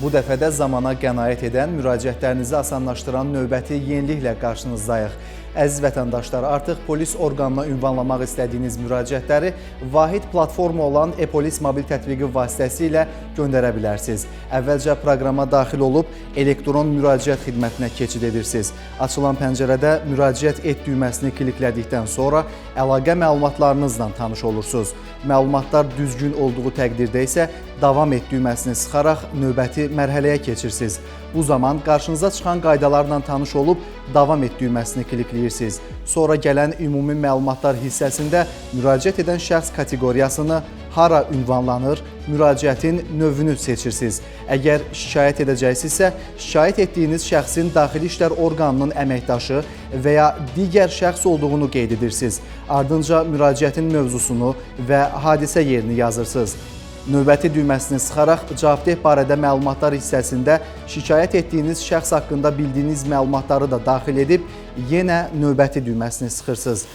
Bu dəfə də zamana qənaət edən, müraciətlərinizi asanlaşdıran növbəti yeniliklə qarşınızdayıq. Əziz vətəndaşlar, artıq polis orqanına ünvanlamaq istədiyiniz müraciətləri vahid platforma olan e-polis mobil tətbiqi vasitəsilə göndərə bilərsiniz. Əvvəlcə proqrama daxil olub elektron müraciət xidmətinə keçid edirsiniz. Açılan pəncərədə müraciət et düyməsini kliklədikdən sonra əlaqə məlumatlarınızla tanış olursunuz. Məlumatlar düzgün olduğu təqdirdə isə davam et düyməsini sıxaraq növbəti mərhələyə keçirsiniz. Bu zaman qarşınıza çıxan qaydalarla tanış olub davam et düyməsini klikləyirsiniz. Sonra gələn ümumi məlumatlar hissəsində müraciət edən şəxs kateqoriyasını, hara ünvanlanır, müraciətin növünü seçirsiniz. Əgər şikayət edəcəksinizsə, şikayət etdiyiniz şəxsin daxili işlər orqanının əməkdaşı və ya digər şəxs olduğunu qeyd edirsiniz. Ardınca müraciətin mövzusunu və hadisə yerini yazırsınız. Növbəti düyməsini sıxaraq cavabdeh barədə məlumatlar hissəsində şikayət etdiyiniz şəxs haqqında bildiyiniz məlumatları da daxil edib yenə növbəti düyməsini sıxırsınız.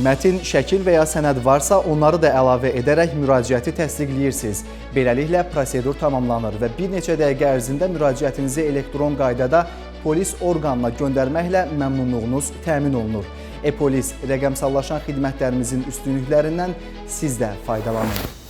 Mətin, şəkil və ya sənəd varsa onları da əlavə edərək müraciəti təsdiqləyirsiniz. Beləliklə prosedur tamamlanır və bir neçə dəqiqə ərzində müraciətinizi elektron qaydada polis orqanına göndərməklə məmnunluğunuz təmin olunur. E-polis rəqəmsallaşan xidmətlərimizin üstünlüklərindən siz də faydalanın.